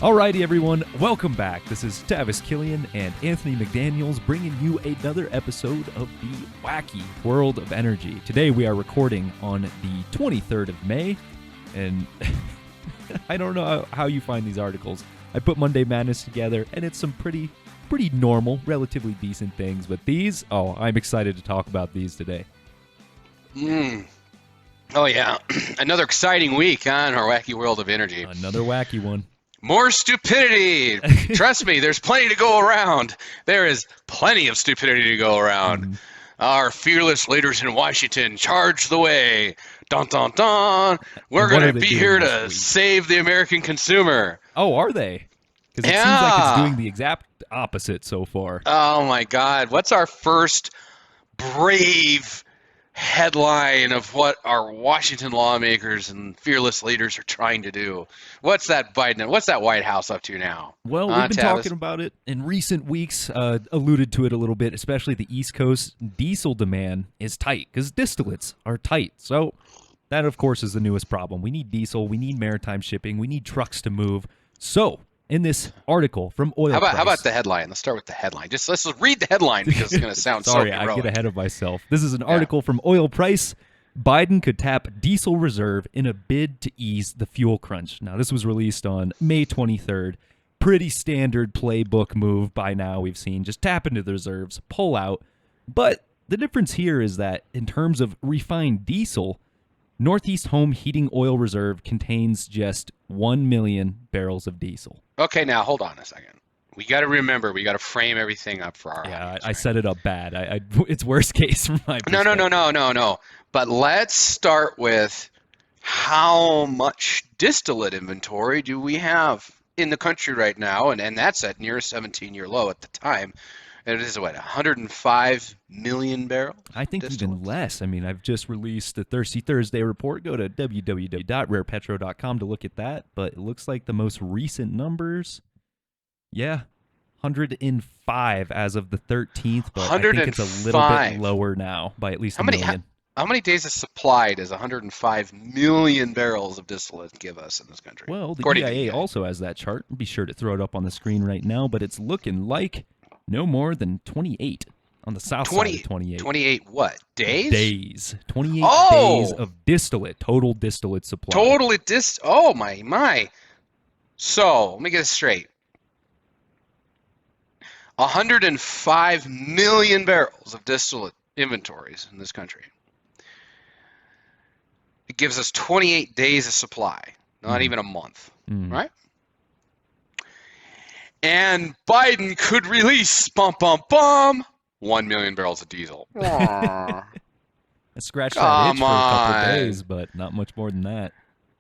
Alrighty, everyone, welcome back. This is Tavis Killian and Anthony McDaniels bringing you another episode of the Wacky World of Energy. Today we are recording on the 23rd of May, and I don't know how you find these articles. I put Monday Madness together, and it's some pretty normal, relatively decent things, but these, I'm excited to talk about these today. Oh, yeah. Another exciting week on our Wacky World of Energy. Another wacky one. More stupidity. Trust me, there's plenty to go around. There is plenty of stupidity to go around. Our fearless leaders in Washington charge the way. Dun, dun, dun. We're going to be here to save the American consumer. Oh, are they? Because it seems like it's doing the exact opposite so far. Oh, my God. What's our first brave headline of what our Washington lawmakers and fearless leaders are trying to do? What's that White House up to now? Well, we've been talking about it in recent weeks, alluded to it a little bit, especially the East Coast diesel demand is tight because distillates are tight. So that, of course, is the newest problem. We need diesel. We need maritime shipping. We need trucks to move. So in this article from Oil Price. How about the headline? Let's start with the headline. Let's read the headline because it's going to sound so heroic. Sorry, I get ahead of myself. This is an article from Oil Price. Biden could tap diesel reserve in a bid to ease the fuel crunch. Now, this was released on May 23rd. Pretty standard playbook move by now we've seen. Just tap into the reserves, pull out. But the difference here is that in terms of refined diesel, Northeast Home Heating Oil Reserve contains just 1 million barrels of diesel. Okay, now hold on a second. We got to remember, we got to frame everything up for our audience, I set it up bad. It's worst case from my perspective. No. But let's start with how much distillate inventory do we have in the country right now? And that's at near a 17-year low at the time. It is, 105 million barrels? I think even less. I mean, I've just released the Thirsty Thursday report. Go to www.rarepetro.com to look at that. But it looks like the most recent numbers, 105 as of the 13th. But I think it's a little bit lower now by at least a million. How many days of supply does 105 million barrels of distillate give us in this country? Well, the EIA also has that chart. Be sure to throw it up on the screen right now. But it's looking like no more than 28 on the south side of 28. 28 what? Days? Days. 28 days of distillate, total distillate supply. Oh, my. So, let me get this straight. 105 million barrels of distillate inventories in this country. It gives us 28 days of supply, not even a month, right? And Biden could release 1 million barrels of diesel. I scratched that itch for a couple of days, but not much more than that.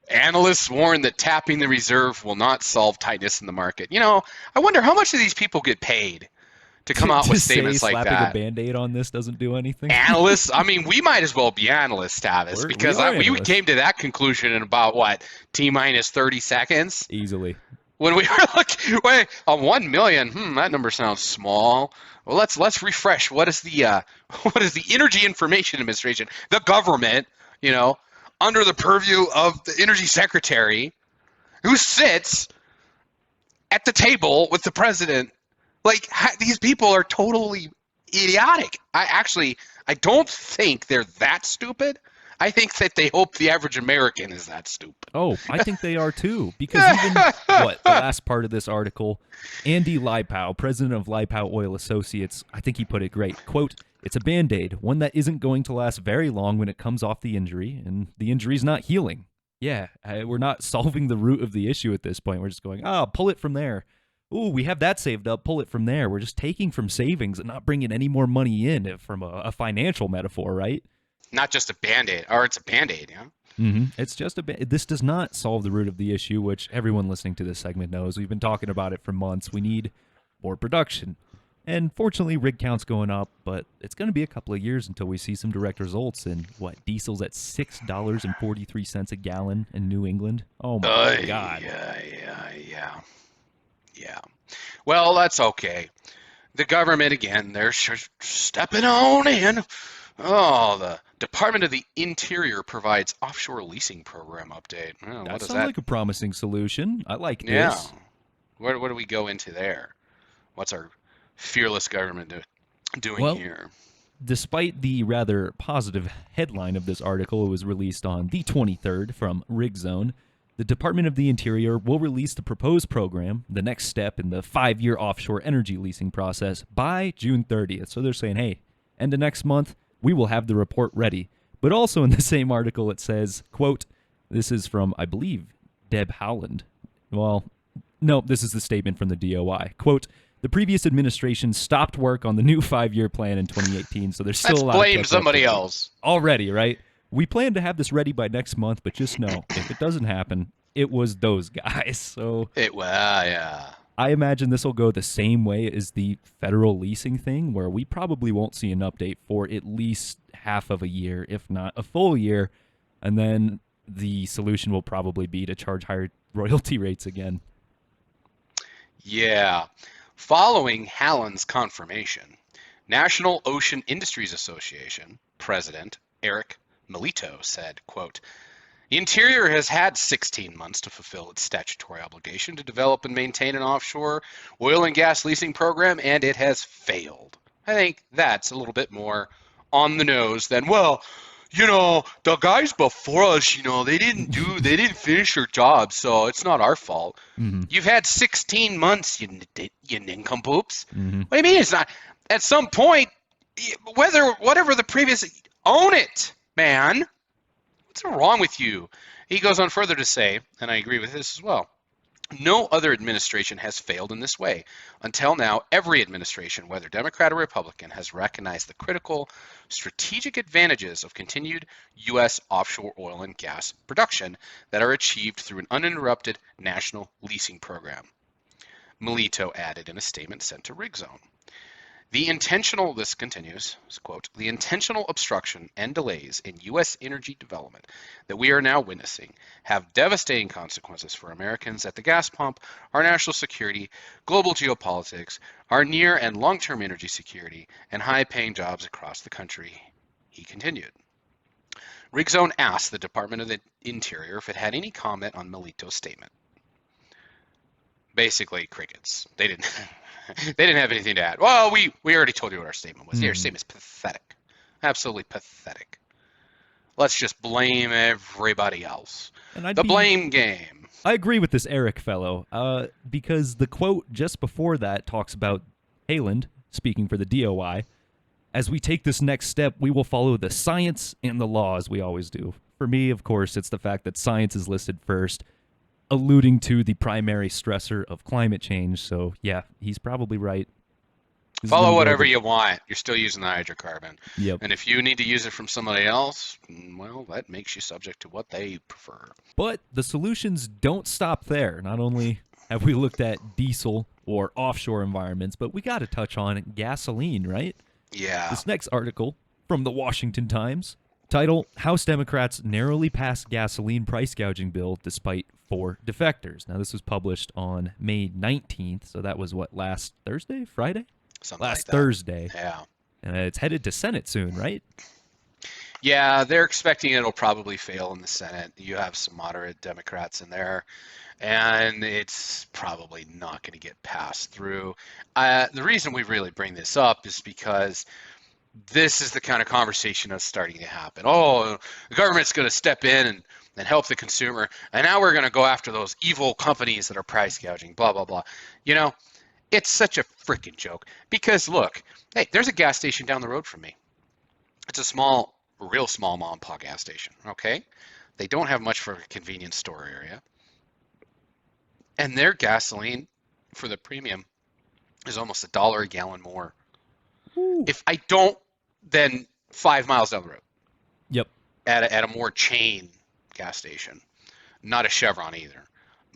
Analysts warn that tapping the reserve will not solve tightness in the market. I wonder how much of these people get paid to come out with statements like that. Slapping a Band-Aid on this doesn't do anything. Analysts? I mean, we might as well be analysts, Tavis, because we came to that conclusion in about, T-minus 30 seconds? Easily. When we were looking, on 1 million, that number sounds small. Well, let's refresh. What is the Energy Information Administration, the government, under the purview of the Energy Secretary, who sits at the table with the president? These people are totally idiotic. I don't think they're that stupid. I think that they hope the average American is that stupid. Oh, I think they are too. Because even, the last part of this article, Andy Lipow, president of Lipow Oil Associates, I think he put it great. Quote, "It's a Band-Aid, one that isn't going to last very long when it comes off the injury, and the injury's not healing." Yeah, we're not solving the root of the issue at this point. We're just going, pull it from there. Ooh, we have that saved up, pull it from there. We're just taking from savings and not bringing any more money in from a financial metaphor, right? Not just a Band-Aid, or it's a Band-Aid, yeah? It's just this does not solve the root of the issue, which everyone listening to this segment knows. We've been talking about it for months. We need more production. And fortunately, rig count's going up, but it's going to be a couple of years until we see some direct results. And diesel's at $6.43 a gallon in New England? Oh, my God. Yeah. Well, that's okay. The government, again, they're stepping on in. Oh, the Department of the Interior provides offshore leasing program update. That sounds like a promising solution. I like this. Where do we go into there? What's our fearless government doing Well, here? despite the rather positive headline of this article, it was released on the 23rd from RigZone. The Department of the Interior will release the proposed program, the next step in the 5-year offshore energy leasing process, by June 30th. So they're saying, hey, end of next month, we will have the report ready. But also in the same article, it says, quote, this is from, I believe, Deb Howland. Well, no, this is the statement from the DOI. Quote, the previous administration stopped work on the new 5-year plan in 2018, so there's still Let's a lot of blame catch up somebody to do. else. Already, right? We plan to have this ready by next month, but just know, if it doesn't happen, it was those guys. So Yeah. I imagine this will go the same way as the federal leasing thing, where we probably won't see an update for at least half of a year, if not a full year, and then the solution will probably be to charge higher royalty rates again. Yeah. Following Hallen's confirmation, National Ocean Industries Association President Eric Melito said, quote, the Interior has had 16 months to fulfill its statutory obligation to develop and maintain an offshore oil and gas leasing program, and it has failed. I think that's a little bit more on the nose than, well, the guys before us, they didn't finish their job, so it's not our fault. Mm-hmm. You've had 16 months, you nincompoops. Mm-hmm. What do you mean it's not? At some point, whatever the previous, own it, man. What's wrong with you? He goes on further to say, and I agree with this as well, no other administration has failed in this way. Until now, every administration, whether Democrat or Republican, has recognized the critical strategic advantages of continued U.S. offshore oil and gas production that are achieved through an uninterrupted national leasing program. Melito added in a statement sent to RigZone. This continues, quote, the intentional obstruction and delays in U.S. energy development that we are now witnessing have devastating consequences for Americans at the gas pump, our national security, global geopolitics, our near and long-term energy security, and high-paying jobs across the country, he continued. RigZone asked the Department of the Interior if it had any comment on Melito's statement. Basically, crickets. They didn't have anything to add. Well, we already told you what our statement was. Your statement is pathetic. Absolutely pathetic. Let's just blame everybody else. The blame game. I agree with this Eric fellow, because the quote just before that talks about Haaland, speaking for the DOI, as we take this next step, we will follow the science and the law as we always do. For me, of course, it's the fact that science is listed first, alluding to the primary stressor of climate change. So, yeah, he's probably right. Follow whatever you want. You're still using the hydrocarbon. Yep. And if you need to use it from somebody else, well, that makes you subject to what they prefer. But the solutions don't stop there. Not only have we looked at diesel or offshore environments, but we got to touch on gasoline, right? Yeah. This next article from the Washington Times, title, House Democrats narrowly passed gasoline price gouging bill despite 4 defectors. Now, this was published on May 19th, so that was what, last Thursday? Friday? Something last like that. Thursday. Yeah. And it's headed to Senate soon, right? Yeah, they're expecting it'll probably fail in the Senate. You have some moderate Democrats in there, and it's probably not going to get passed through. The reason we really bring this up is because this is the kind of conversation that's starting to happen. Oh, the government's going to step in and help the consumer, and now we're going to go after those evil companies that are price gouging, blah, blah, blah. It's such a freaking joke because, look, hey, there's a gas station down the road from me. It's a real small mom and pop gas station, okay? They don't have much for a convenience store area. And their gasoline for the premium is almost $1 a gallon more. Ooh. If I don't, then 5 miles down the road. Yep. At a more chain gas station. Not a Chevron either,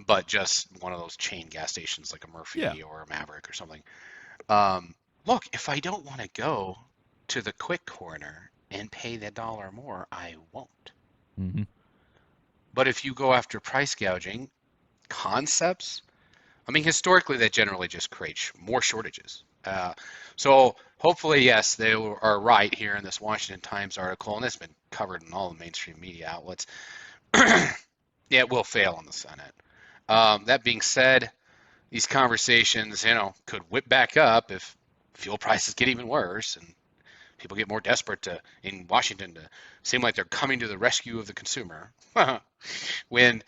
but just one of those chain gas stations like a Murphy or a Maverick or something. Look, if I don't want to go to the quick corner and pay the $1 more, I won't. Mm-hmm. But if you go after price gouging concepts, I mean, historically, that generally just creates more shortages. So hopefully, yes, they are right here in this Washington Times article, and it's been covered in all the mainstream media outlets. Yeah, it will fail in the Senate. That being said, these conversations, could whip back up if fuel prices get even worse and people get more desperate in Washington to seem like they're coming to the rescue of the consumer. When,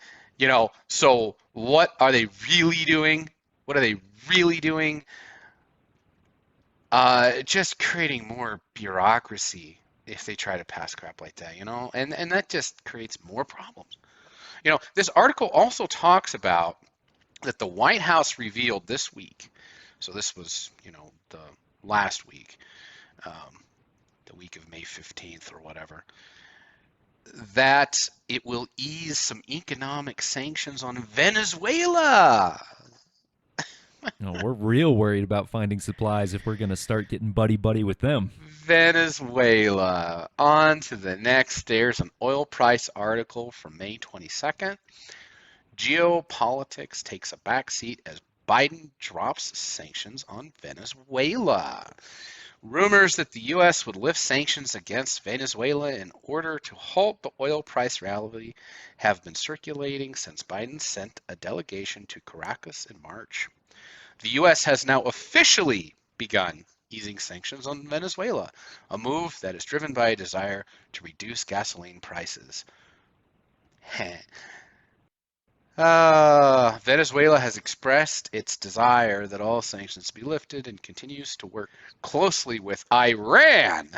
so what are they really doing? What are they really doing? Just creating more bureaucracy if they try to pass crap like that, and that just creates more problems. This article also talks about that the White House revealed this week, so this was, the last week, the week of May 15th or whatever, that it will ease some economic sanctions on Venezuela. No, we're real worried about finding supplies if we're going to start getting buddy-buddy with them. Venezuela. On to the next. There's an oil price article from May 22nd. Geopolitics takes a backseat as Biden drops sanctions on Venezuela. Rumors that the U.S. would lift sanctions against Venezuela in order to halt the oil price rally have been circulating since Biden sent a delegation to Caracas in March. The U.S. has now officially begun easing sanctions on Venezuela, a move that is driven by a desire to reduce gasoline prices. Venezuela has expressed its desire that all sanctions be lifted and continues to work closely with Iran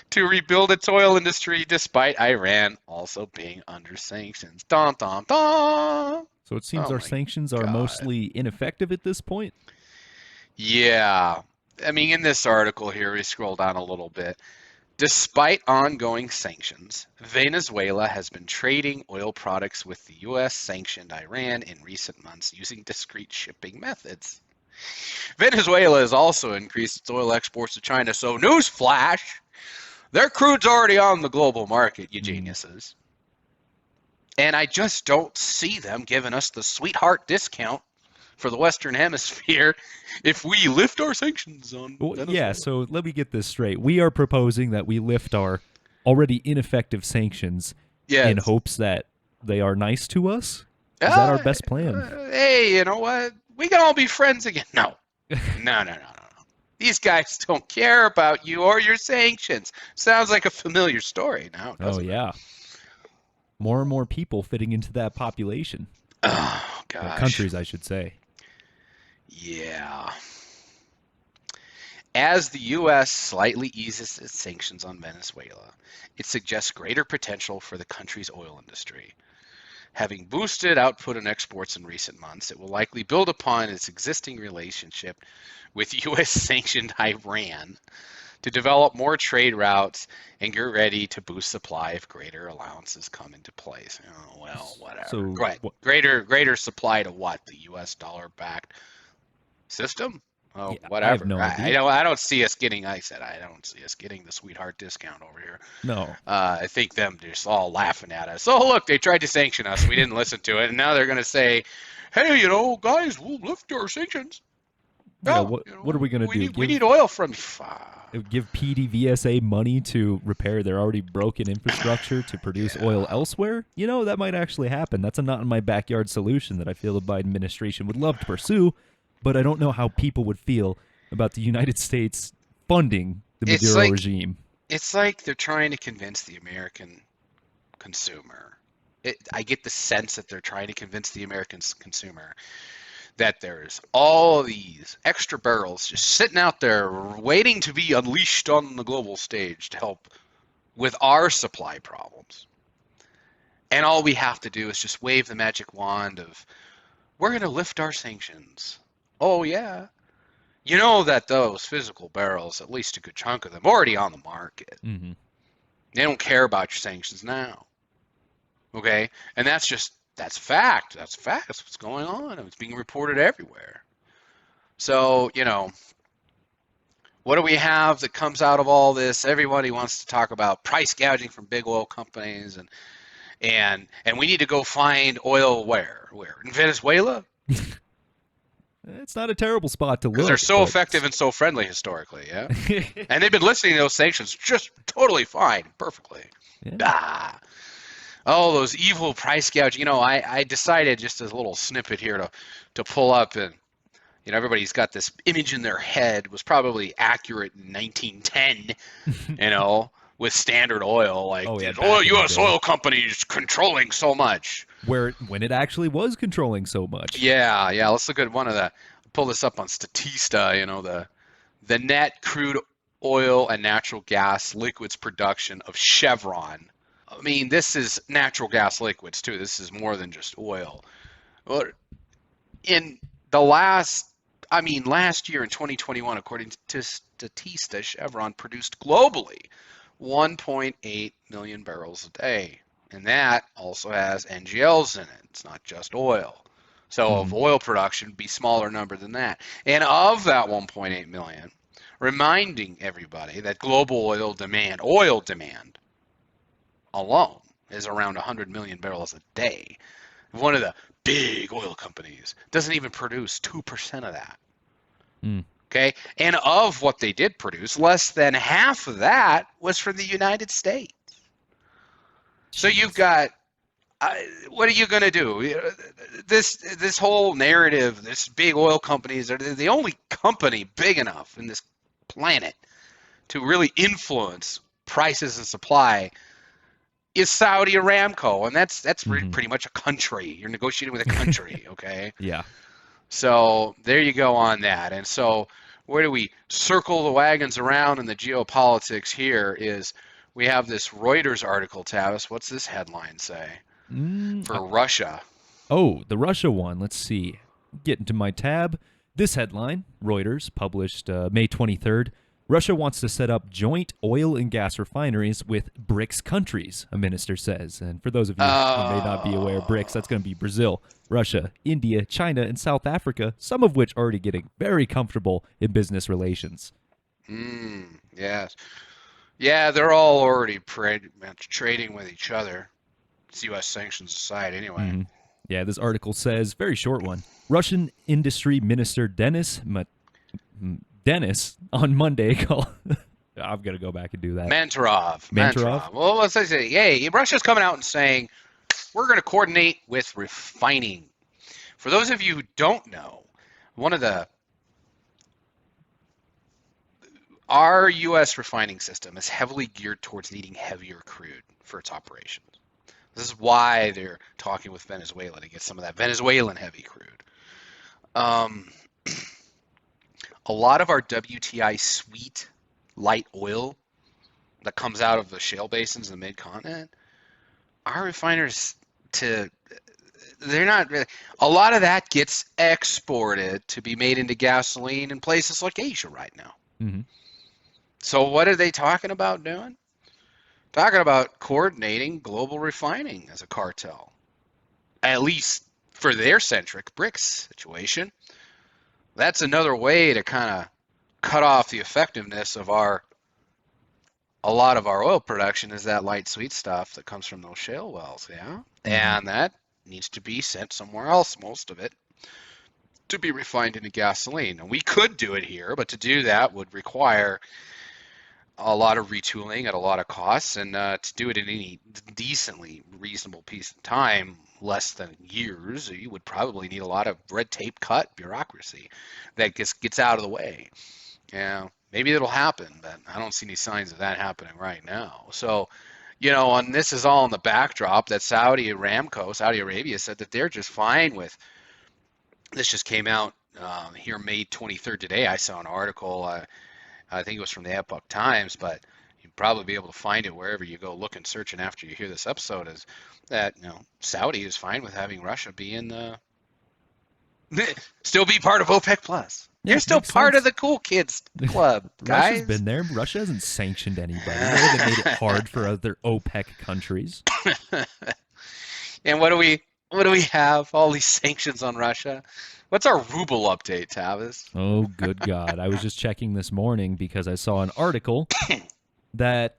to rebuild its oil industry, despite Iran also being under sanctions. Dun, dun, dun. So it seems our sanctions are mostly ineffective at this point? Yeah. I mean, in this article here, we scroll down a little bit. Despite ongoing sanctions, Venezuela has been trading oil products with the U.S. sanctioned Iran in recent months using discrete shipping methods. Venezuela has also increased its oil exports to China, so newsflash, their crude's already on the global market, you geniuses. And I just don't see them giving us the sweetheart discount for the Western Hemisphere if we lift our sanctions on Venezuela. Yeah, so let me get this straight. We are proposing that we lift our already ineffective sanctions in hopes that they are nice to us? Is that our best plan? Hey, you know what? We can all be friends again. No. No. These guys don't care about you or your sanctions. Sounds like a familiar story now, doesn't it? Yeah. More and more people fitting into that population. Oh, gosh. Countries, I should say. Yeah. As the U.S. slightly eases its sanctions on Venezuela, it suggests greater potential for the country's oil industry. Having boosted output and exports in recent months, it will likely build upon its existing relationship with U.S.-sanctioned Iran to develop more trade routes and get ready to boost supply if greater allowances come into place. Oh, well, whatever. So, right. Greater supply to what? The U.S. dollar-backed system? Oh, yeah, whatever. I have no idea. I don't see us getting. I don't see us getting the sweetheart discount over here. No. I think them just all laughing at us. Oh, look, they tried to sanction us. We didn't listen to it, and now they're going to say, "Hey, guys, we'll lift our sanctions." What are we going to do? We need oil from you. Give PDVSA money to repair their already broken infrastructure to produce oil elsewhere? That might actually happen. That's a not in my backyard solution that I feel the Biden administration would love to pursue, but I don't know how people would feel about the United States funding the Maduro regime. It's like they're trying to convince the American consumer. I get the sense that they're trying to convince the American consumer that there's all these extra barrels just sitting out there waiting to be unleashed on the global stage to help with our supply problems. And all we have to do is just wave the magic wand of, we're going to lift our sanctions. Oh, yeah. You know that those physical barrels, at least a good chunk of them, already on the market. Mm-hmm. They don't care about your sanctions now. Okay? And that's fact. That's fact. That's what's going on. It's being reported everywhere. So, what do we have that comes out of all this? Everybody wants to talk about price gouging from big oil companies, and we need to go find oil where? In Venezuela? It's not a terrible spot to look. Because they're so effective and so friendly historically, yeah? And they've been listening to those sanctions just totally fine, perfectly. Yeah. Oh, those evil price gouge. I decided just as a little snippet here to pull up, and everybody's got this image in their head was probably accurate in 1910, with Standard Oil, like Oh, yeah, the back in the U.S. day. oil companies controlling so much. When it actually was controlling so much. Yeah, yeah. Let's look at one of the. Pull this up on Statista. The net crude oil and natural gas liquids production of Chevron. I mean, this is natural gas liquids too. This is more than just oil. Well, in the last year in 2021, according to Statista, Chevron produced globally 1.8 million barrels a day. And that also has NGLs in it. It's not just oil. So of Mhm. oil production would be smaller number than that. And of that 1.8 million, reminding everybody that global oil demand alone is around 100 million barrels a day. One of the big oil companies doesn't even produce 2% of that. Mm. Okay? And of what they did produce, less than half of that was from the United States. So you've Jeez. got what are you going to do? This whole narrative, this big oil companies are the only company big enough in this planet to really influence prices and supply is Saudi Aramco, and that's Mhm. pretty much a country. You're negotiating with a country, okay? Yeah. So there you go on that. And so where do we circle the wagons around in the geopolitics here is we have this Reuters article, Tavis. What's this headline say? Mm, For Russia. Oh, the Russia one. Let's see. Get into my tab. This headline, Reuters, published May 23rd. Russia wants to set up joint oil and gas refineries with Brics countries, a minister says. And for those of you who may not be aware, Brics, that's going to be Brazil, Russia, India, China, and South Africa, some of which already getting very comfortable in business relations. Yes. Yeah, they're all already pretty much trading with each other. It's U.S. sanctions aside, anyway. Mhm. Yeah, this article says, very short one. Russian Industry Minister Dennis on Monday called. I'm gonna go back and do that. Mantarov. Well, let's say, hey, Russia's coming out and saying we're going to coordinate with refining. For those of you who don't know, one of the our U.S. refining system is heavily geared towards needing heavier crude for its operations. This is why they're talking with Venezuela to get some of that Venezuelan heavy crude. A lot of our WTI sweet light oil that comes out of the shale basins in the mid-continent, our refiners they're not really, a lot of that gets exported to be made into gasoline in places like Asia right now. Mm-hmm. So what are they talking about doing? Talking about coordinating global refining as a cartel, at least for their centric Brics situation. That's another way to kind of cut off the effectiveness of a lot of our oil production is that light sweet stuff that comes from those shale wells, yeah? Mm-hmm. And that needs to be sent somewhere else, most of it, to be refined into gasoline. And we could do it here, but to do that would require a lot of retooling at a lot of costs, and to do it in any decently reasonable piece of time, less than years, you would probably need a lot of red tape cut bureaucracy that gets out of the way. Yeah, maybe it'll happen, but I don't see any signs of that happening right now. So, and this is all in the backdrop that Saudi Arabia said that they're just fine with. This just came out here May 23rd today. I saw an article. I think it was from the Epoch Times, but you'd probably be able to find it wherever you go looking, searching after you hear this episode. Is that Saudi is fine with having Russia be in the still be part of OPEC Plus. Yeah, You're still makes part of sense. the cool kids club, Russia's guys. been there. Russia hasn't sanctioned anybody. They haven't made it hard for other OPEC countries. And what do we have? All these sanctions on Russia. What's our ruble update, Tavis? Oh, good God. I was just checking this morning because I saw an article that,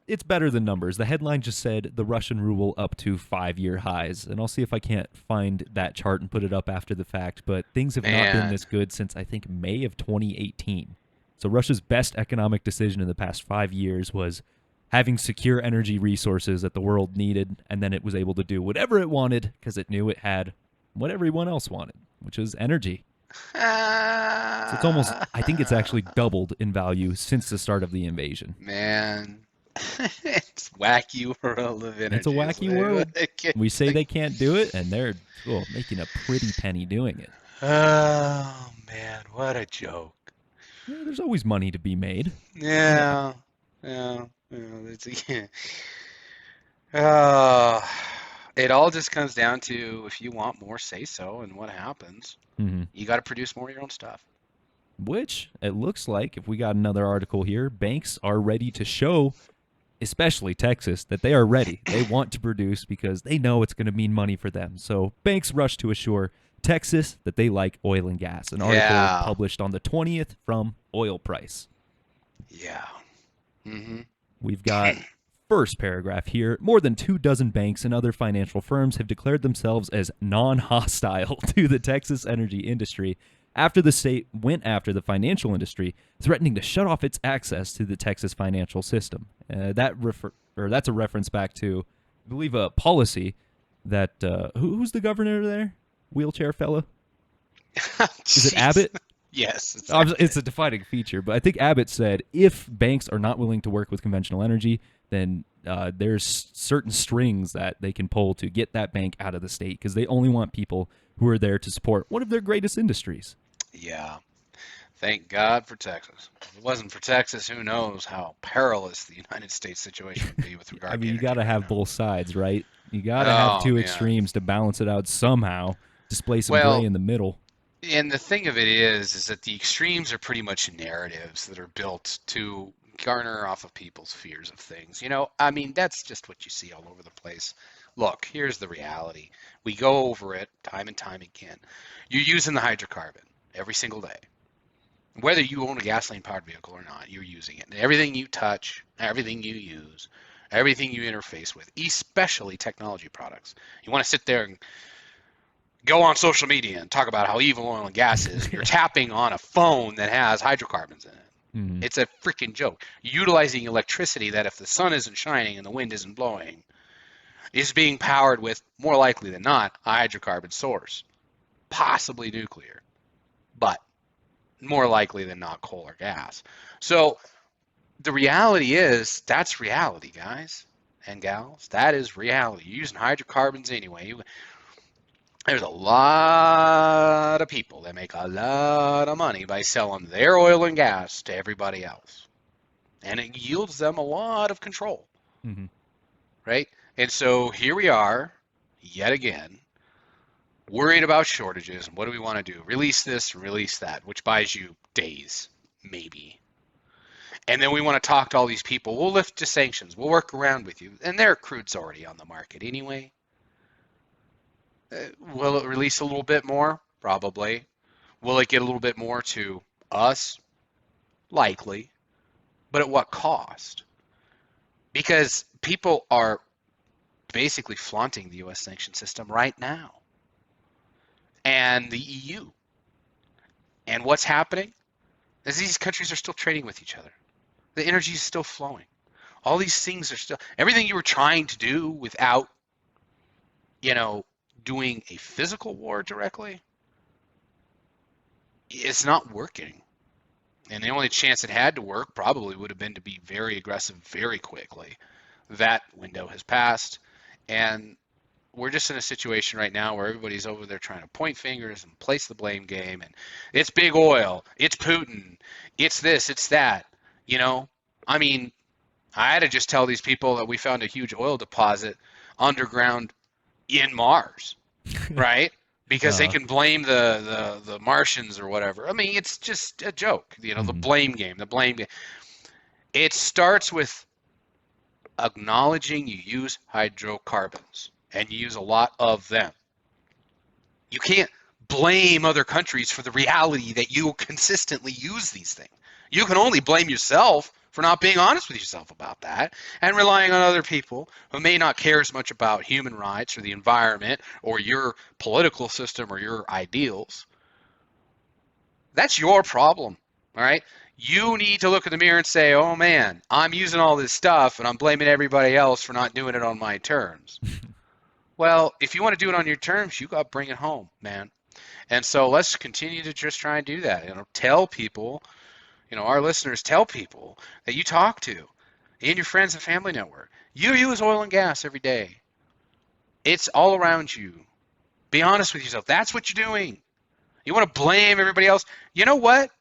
it's better than numbers. The headline just said the Russian ruble up to 5-year highs. And I'll see if I can't find that chart and put it up after the fact. But things have not been this good since, I think, May of 2018. So Russia's best economic decision in the past 5 years was having secure energy resources that the world needed, and then it was able to do whatever it wanted because it knew it had what everyone else wanted, which is energy. So it's almost, I think it's actually doubled in value since the start of the invasion. Man, it's wacky world of energy. It's a wacky world. We say they can't do it, and they're making a pretty penny doing it. Oh man, what a joke. Yeah, there's always money to be made. Yeah, yeah. Uh, it all just comes down to if you want more, say so, and what happens. Mm-hmm. You got to produce more of your own stuff. Which, it looks like, if we got another article here, banks are ready to show, especially Texas, that they are ready. They want to produce because they know it's going to mean money for them. So banks rush to assure Texas that they like oil and gas. An article published on the 20th from Oil Price. Yeah. Mm-hmm. We've got first paragraph here. More than 24 banks and other financial firms have declared themselves as non-hostile to the Texas energy industry after the state went after the financial industry, threatening to shut off its access to the Texas financial system. That's a reference back to, I believe, a policy that who's the governor there? Wheelchair fella? Is it Abbott? Yes. It's a defining feature, but I think Abbott said if banks are not willing to work with conventional energy, then there's certain strings that they can pull to get that bank out of the state because they only want people who are there to support one of their greatest industries. Yeah. Thank God for Texas. If it wasn't for Texas, who knows how perilous the United States situation would be with regard to I mean, you got to have both sides, right? You got to have two extremes to balance it out somehow, display some gray in the middle. And the thing of it is that the extremes are pretty much narratives that are built to garner off of people's fears of things. You know, I mean, that's just what you see all over the place. Look, here's the reality. We go over it time and time again. You're using the hydrocarbon every single day. Whether you own a gasoline-powered vehicle or not, you're using it. And everything you touch, everything you use, everything you interface with, especially technology products. You want to sit there and go on social media and talk about how evil oil and gas is. You're tapping on a phone that has hydrocarbons in it. Mm-hmm. It's a freaking joke. Utilizing electricity that if the sun isn't shining and the wind isn't blowing is being powered with, more likely than not, a hydrocarbon source. Possibly nuclear. But more likely than not coal or gas. So the reality is, that's reality, guys and gals. That is reality. You're using hydrocarbons anyway. There's a lot of people that make a lot of money by selling their oil and gas to everybody else. And it yields them a lot of control. Mm-hmm. Right? And so here we are, yet again, worried about shortages. And what do we want to do? Release this, release that, which buys you days, maybe. And then we want to talk to all these people. We'll lift the sanctions. We'll work around with you. And their crude's already on the market anyway. Will it release a little bit more? Probably. Will it get a little bit more to us? Likely. But at what cost? Because people are basically flaunting the U.S. sanction system right now. And the EU. And what's happening is these countries are still trading with each other. The energy is still flowing. All these things are still, everything you were trying to do without, doing a physical war directly, it's not working. And the only chance it had to work probably would have been to be very aggressive very quickly. That window has passed, and we're just in a situation right now where everybody's over there trying to point fingers and place the blame game, and it's big oil, it's Putin, it's this, it's that. I mean, I had to just tell these people that we found a huge oil deposit underground in Mars, right? Because they can blame the Martians or whatever. I mean, it's just a joke, the blame game. It starts with acknowledging you use hydrocarbons, and you use a lot of them. You can't blame other countries for the reality that you consistently use these things. You can only blame yourself for not being honest with yourself about that and relying on other people who may not care as much about human rights or the environment or your political system or your ideals. That's your problem, all right? You need to look in the mirror and say, oh man, I'm using all this stuff and I'm blaming everybody else for not doing it on my terms. Well, if you want to do it on your terms, you got to bring it home, man. And so let's continue to just try and do that. Tell people, our listeners, tell people that you talk to in your friends and family network. You use oil and gas every day. It's all around you. Be honest with yourself. That's what you're doing. You want to blame everybody else. You know what?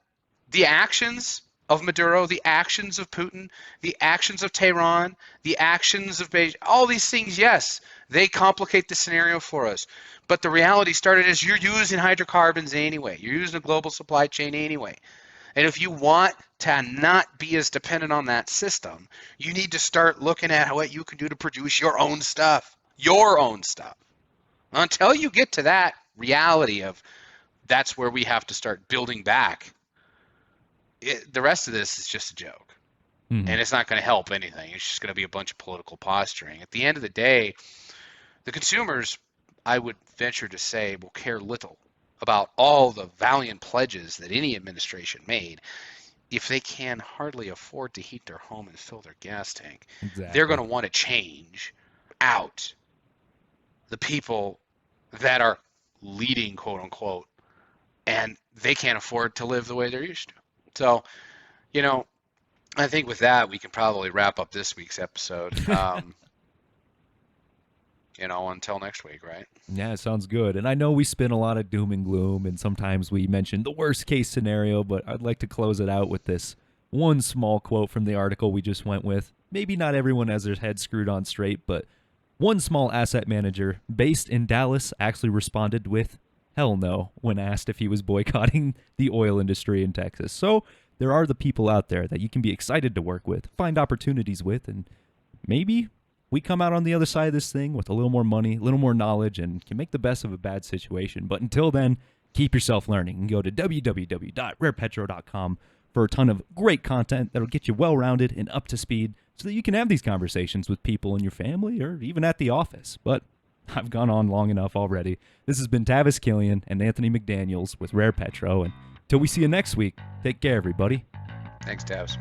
The actions of Maduro, the actions of Putin, the actions of Tehran, the actions of Beijing, all these things, yes, they complicate the scenario for us. But the reality started as you're using hydrocarbons anyway. You're using a global supply chain anyway. And if you want to not be as dependent on that system, you need to start looking at what you can do to produce your own stuff. Your own stuff. Until you get to that reality of that's where we have to start building back, the rest of this is just a joke. And it's not going to help anything. It's just going to be a bunch of political posturing. At the end of the day, the consumers, I would venture to say, will care little about all the valiant pledges that any administration made if they can hardly afford to heat their home and fill their gas tank. Exactly. They're going to want to change out the people that are leading, quote unquote, and they can't afford to live the way they're used to. So, I think with that, we can probably wrap up this week's episode. Until next week, right? Yeah, sounds good. And I know we spin a lot of doom and gloom, and sometimes we mention the worst case scenario, but I'd like to close it out with this one small quote from the article we just went with. Maybe not everyone has their head screwed on straight, but one small asset manager based in Dallas actually responded with hell no when asked if he was boycotting the oil industry in Texas. So there are the people out there that you can be excited to work with, find opportunities with, and maybe we come out on the other side of this thing with a little more money, a little more knowledge, and can make the best of a bad situation. But until then, keep yourself learning and go to www.rarepetro.com for a ton of great content that'll get you well-rounded and up to speed so that you can have these conversations with people in your family or even at the office. But I've gone on long enough already. This has been Tavis Killian and Anthony McDaniels with Rare Petro, and until we see you next week, take care, everybody. Thanks, Tavis.